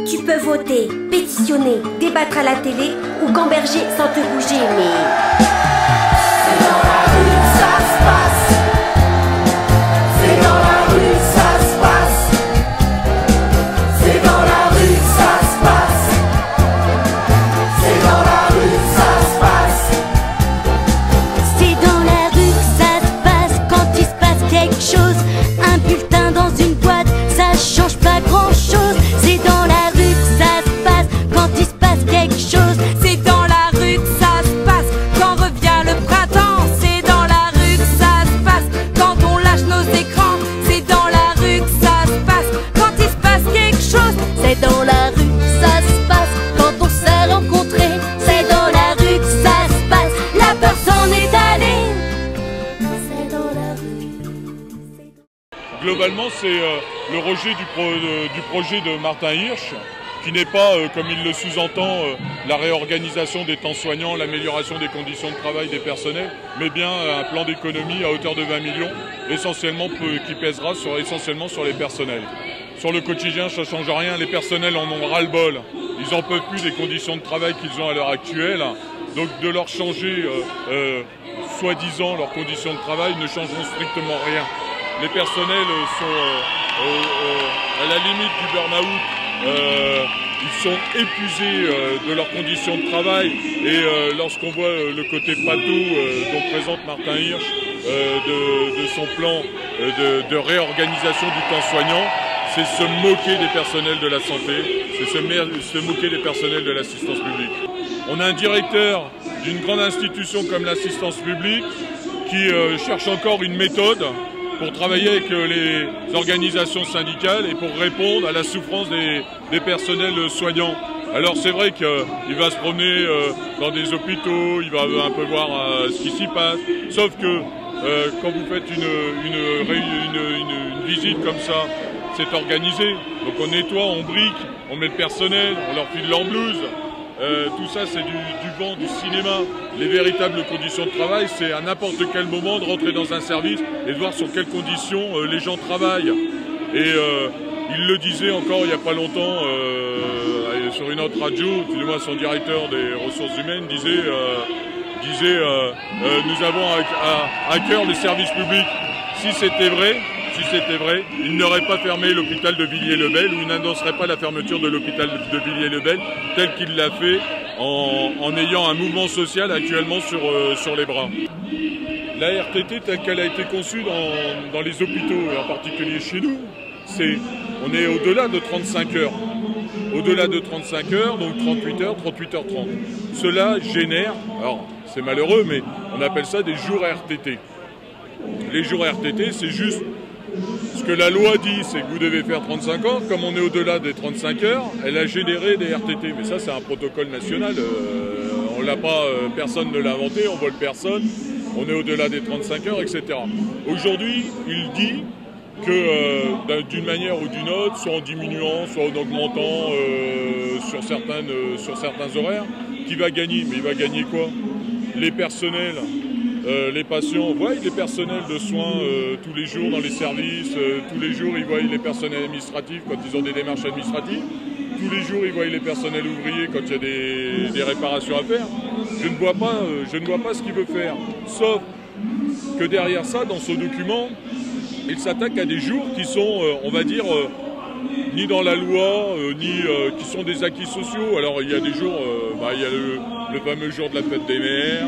Tu peux voter, pétitionner, débattre à la télé ou gamberger sans te bouger, mais... C'est dans la rue que ça se passe. C'est dans la rue que ça se passe. C'est dans la rue que ça se passe. C'est dans la rue que ça se passe. C'est dans la rue que ça se passe quand il se passe quelque chose. Un bulletin dans une boîte, ça change pas grand chose. C'est dans la rue que ça se passe quand il se passe quelque chose. C'est dans la rue que ça se passe quand revient le printemps. C'est dans la rue que ça se passe quand on lâche nos écrans. C'est dans la rue que ça se passe quand il se passe quelque chose. C'est dans la rue que ça se passe quand on s'est rencontrés. C'est dans la rue que ça se passe, la peur s'en est allée. C'est dans la rue. Globalement, c'est le rejet du projet de Martin Hirsch, qui n'est pas, comme il le sous-entend, la réorganisation des temps soignants, l'amélioration des conditions de travail des personnels, mais bien un plan d'économie à hauteur de 20 millions, essentiellement qui pèsera essentiellement sur les personnels. Sur le quotidien, ça ne change rien, les personnels en ont ras-le-bol. Ils n'en peuvent plus des conditions de travail qu'ils ont à l'heure actuelle, donc de leur changer, soi-disant, leurs conditions de travail ne changeront strictement rien. Les personnels sont à la limite du burn-out, ils sont épuisés de leurs conditions de travail et lorsqu'on voit le côté pâteau dont présente Martin Hirsch de son plan de réorganisation du temps soignant, c'est se moquer des personnels de la santé, c'est se moquer des personnels de l'assistance publique. On a un directeur d'une grande institution comme l'assistance publique qui cherche encore une méthode pour travailler avec les organisations syndicales et pour répondre à la souffrance des personnels soignants. Alors c'est vrai qu'il va se promener dans des hôpitaux, il va un peu voir ce qui s'y passe, sauf que quand vous faites une visite comme ça, c'est organisé. Donc on nettoie, on brique, on met le personnel, on leur file leur blouse. Tout ça c'est du vent, du cinéma. Les véritables conditions de travail, c'est à n'importe quel moment de rentrer dans un service et de voir sur quelles conditions les gens travaillent. Et il le disait encore il n'y a pas longtemps sur une autre radio, du moins son directeur des ressources humaines disait nous avons à cœur le service public. Si c'était vrai, il n'aurait pas fermé l'hôpital de Villiers-le-Bel ou il n'annoncerait pas la fermeture de l'hôpital de Villiers-le-Bel tel qu'il l'a fait en ayant un mouvement social actuellement sur les bras. La RTT telle qu'elle a été conçue dans les hôpitaux, et en particulier chez nous, on est au-delà de 35 heures. Au-delà de 35 heures, donc 38 heures, 38h30. Cela génère, alors c'est malheureux, mais on appelle ça des jours RTT. Les jours RTT, c'est juste ce que la loi dit, c'est que vous devez faire 35 heures. Comme on est au-delà des 35 heures, elle a généré des RTT. Mais ça, c'est un protocole national. On l'a pas, personne ne l'a inventé, on vole personne. On est au-delà des 35 heures, etc. Aujourd'hui, il dit que d'une manière ou d'une autre, soit en diminuant, soit en augmentant sur certains horaires, qui va gagner. Mais il va gagner quoi? Les personnels. Les patients voient les personnels de soins tous les jours dans les services, tous les jours ils voient les personnels administratifs quand ils ont des démarches administratives, tous les jours ils voient les personnels ouvriers quand il y a des réparations à faire. Je ne vois pas ce qu'il veut faire, sauf que derrière ça, dans ce document, il s'attaque à des jours qui sont, on va dire, ni dans la loi, ni qui sont des acquis sociaux. Alors il y a des jours, il y a le fameux jour de la fête des mères,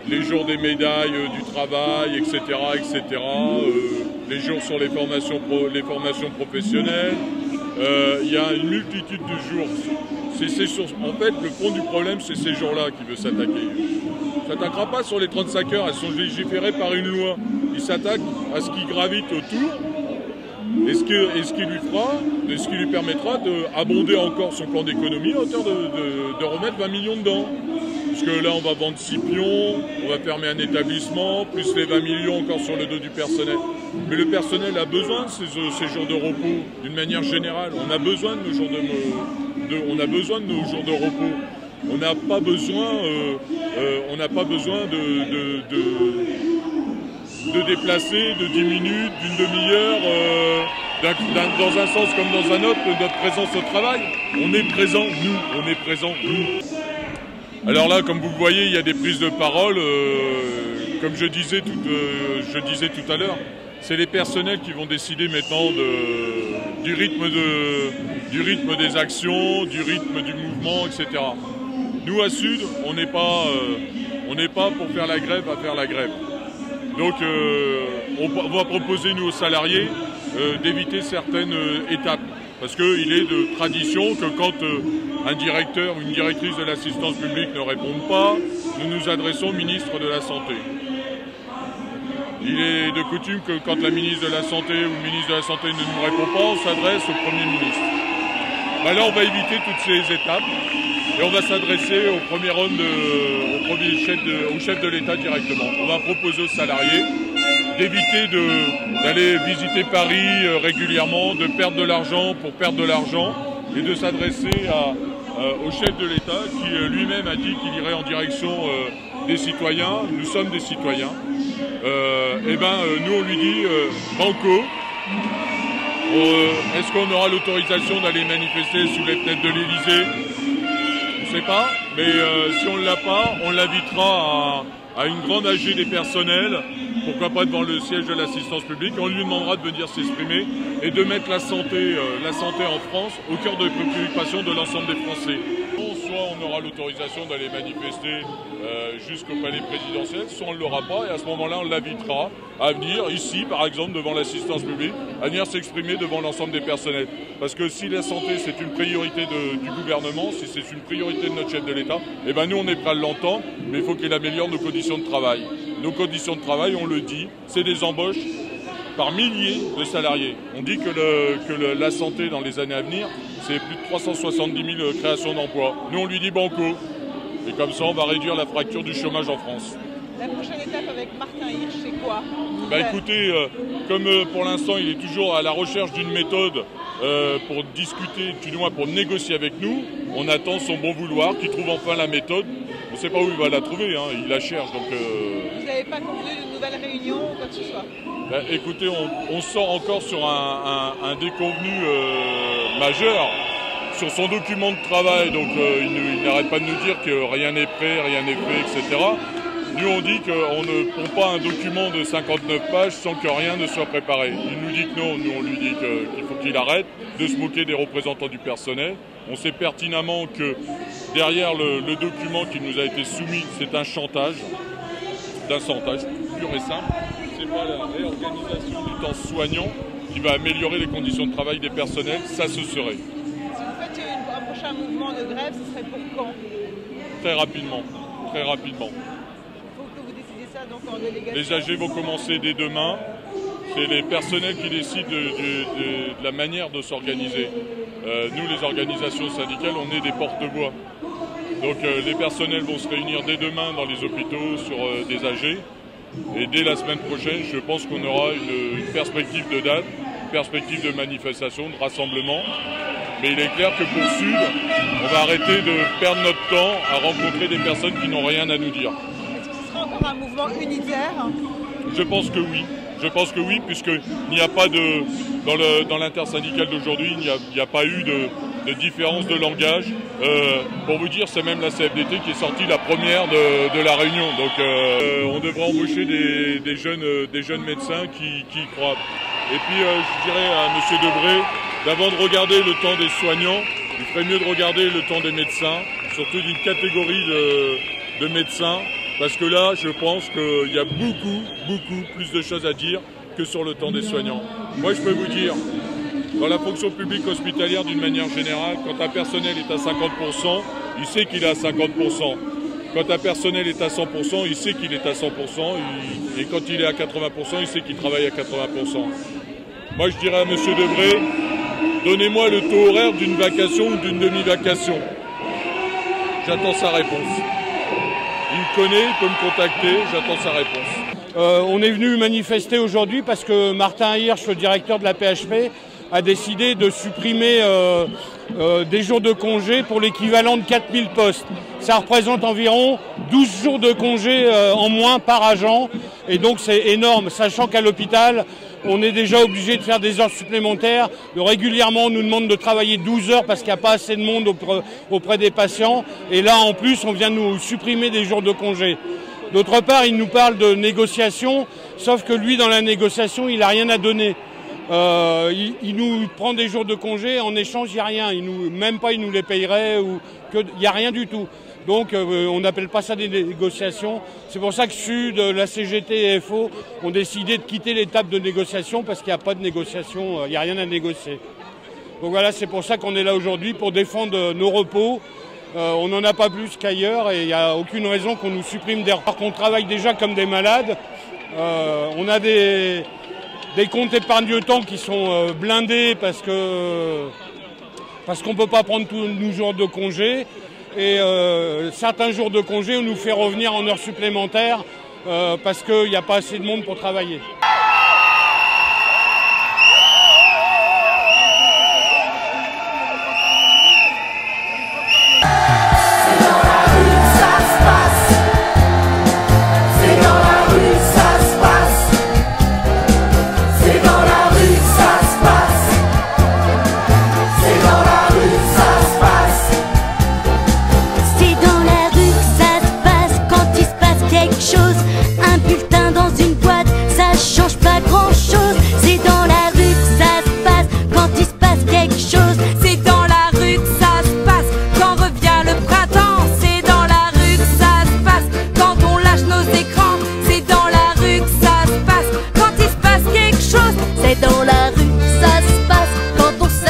les jours des médailles du travail, etc., les jours sur les formations professionnelles. Il y a une multitude de jours. En fait, le fond du problème, c'est ces jours-là qu'il veut s'attaquer. Il ne s'attaquera pas sur les 35 heures, elles sont légiférées par une loi. Il s'attaque à ce qui gravite autour et ce qui lui permettra d'abonder encore son plan d'économie à hauteur de remettre 20 millions dedans. Parce que là, on va vendre 6 pions, on va fermer un établissement, plus les 20 millions encore sur le dos du personnel. Mais le personnel a besoin de ces jours de repos, d'une manière générale. On a besoin de nos jours de repos. On n'a pas besoin, de déplacer de 10 minutes, d'une demi-heure, dans un sens comme dans un autre, notre présence au travail. On est présent, nous, on est présent, nous. Alors là, comme vous le voyez, il y a des prises de parole. Comme je disais tout à l'heure, c'est les personnels qui vont décider maintenant du rythme des actions, du rythme du mouvement, etc. Nous, à Sud, on n'est pas pour faire la grève à faire la grève. Donc, on va proposer, nous, aux salariés, d'éviter certaines étapes. Parce qu'il est de tradition que quand un directeur ou une directrice de l'assistance publique ne répondent pas, nous nous adressons au ministre de la Santé. Il est de coutume que quand la ministre de la Santé ou le ministre de la Santé ne nous répond pas, on s'adresse au Premier ministre. Là, on va éviter toutes ces étapes et on va s'adresser au premier homme, au chef de l'État directement. On va proposer aux salariés d'éviter d'aller visiter Paris régulièrement, de perdre de l'argent pour perdre de l'argent et de s'adresser au chef de l'État qui lui-même a dit qu'il irait en direction des citoyens. Nous sommes des citoyens. Nous on lui dit banco, est-ce qu'on aura l'autorisation d'aller manifester sous les fenêtres de l'Élysée? On ne sait pas, mais si on ne l'a pas, on l'invitera à une grande AG des personnels, pourquoi pas devant le siège de l'assistance publique. On lui demandera de venir s'exprimer et de mettre la santé en France au cœur de préoccupation de l'ensemble des Français. Soit on aura l'autorisation d'aller manifester jusqu'au palais présidentiel, soit on ne l'aura pas, et à ce moment-là on l'invitera à venir ici, par exemple, devant l'assistance publique, à venir s'exprimer devant l'ensemble des personnels. Parce que si la santé c'est une priorité du gouvernement, si c'est une priorité de notre chef de l'État, nous on est prêt à l'entendre, mais il faut qu'il améliore nos conditions de travail. Nos conditions de travail, on le dit, c'est des embauches par milliers de salariés. On dit que la santé dans les années à venir, c'est plus de 370 000 créations d'emplois. Nous, on lui dit banco. Et comme ça, on va réduire la fracture du chômage en France. La prochaine étape avec Martin Hirsch, c'est quoi? Écoutez, comme pour l'instant, il est toujours à la recherche d'une méthode pour discuter, du moins pour négocier avec nous, on attend son bon vouloir, qu'il trouve enfin la méthode. On ne sait pas où il va la trouver, hein, il la cherche. Donc, vous n'avez pas convenu d'une nouvelle réunion ou quoi que ce soit? Écoutez, on sort encore sur un déconvenu majeur sur son document de travail. Donc il n'arrête pas de nous dire que rien n'est prêt, rien n'est fait, etc. Nous, on dit qu'on ne prend pas un document de 59 pages sans que rien ne soit préparé. Il nous dit que non, nous on lui dit qu'il faut qu'il arrête de se moquer des représentants du personnel. On sait pertinemment que derrière le document qui nous a été soumis, c'est un chantage, pur et simple. C'est pas la réorganisation du temps soignant qui va améliorer les conditions de travail des personnels, ça se serait. Si vous faites un prochain mouvement de grève, ce serait pour quand? Très rapidement, très rapidement. Il faut que vous décidez ça donc en délégation. Les AG vont commencer dès demain. C'est les personnels qui décident de la manière de s'organiser. Nous, les organisations syndicales, on est des porte-voix. Donc les personnels vont se réunir dès demain dans les hôpitaux sur des AG. Et dès la semaine prochaine, je pense qu'on aura une perspective de date, une perspective de manifestation, de rassemblement. Mais il est clair que pour Sud, on va arrêter de perdre notre temps à rencontrer des personnes qui n'ont rien à nous dire. Est-ce que ce sera encore un mouvement unitaire? Je pense que oui. Je pense que oui, puisqu'il n'y a pas dans l'intersyndicale d'aujourd'hui, il n'y a pas eu de différence de langage. Pour vous dire, c'est même la CFDT qui est sortie la première de la réunion. Donc on devrait embaucher des jeunes médecins qui y croient. Et puis je dirais à M. Debré, d'avant de regarder le temps des soignants, il ferait mieux de regarder le temps des médecins, surtout d'une catégorie de médecins. Parce que là, je pense qu'il y a beaucoup plus de choses à dire que sur le temps des soignants. Moi, je peux vous dire, dans la fonction publique hospitalière d'une manière générale, quand un personnel est à 50%, il sait qu'il est à 50%. Quand un personnel est à 100%, il sait qu'il est à 100%. Et quand il est à 80%, il sait qu'il travaille à 80%. Moi, je dirais à M. Debré, donnez-moi le taux horaire d'une vacation ou d'une demi-vacation. J'attends sa réponse. Il me connaît, il peut me contacter, j'attends sa réponse. On est venu manifester aujourd'hui parce que Martin Hirsch, le directeur de la PHP, a décidé de supprimer des jours de congé pour l'équivalent de 4000 postes. Ça représente environ 12 jours de congé en moins par agent. Et donc c'est énorme, sachant qu'à l'hôpital, on est déjà obligé de faire des heures supplémentaires. Régulièrement, on nous demande de travailler 12 heures parce qu'il n'y a pas assez de monde auprès des patients. Et là, en plus, on vient nous supprimer des jours de congé. D'autre part, il nous parle de négociation, sauf que lui, dans la négociation, il n'a rien à donner. Il nous prend des jours de congé, en échange, il n'y a rien. Même pas, il nous les payerait, il n'y a rien du tout. Donc, on n'appelle pas ça des négociations. C'est pour ça que Sud, la CGT et FO ont décidé de quitter les tables de négociation parce qu'il n'y a pas de négociation, il n'y a rien à négocier. Donc voilà, c'est pour ça qu'on est là aujourd'hui, pour défendre nos repos. On n'en a pas plus qu'ailleurs et il n'y a aucune raison qu'on nous supprime des repas. On travaille déjà comme des malades. On a des comptes épargne-temps qui sont blindés parce qu'on ne peut pas prendre tous nos jours de congé. Et certains jours de congé, on nous fait revenir en heures supplémentaires parce qu'il n'y a pas assez de monde pour travailler.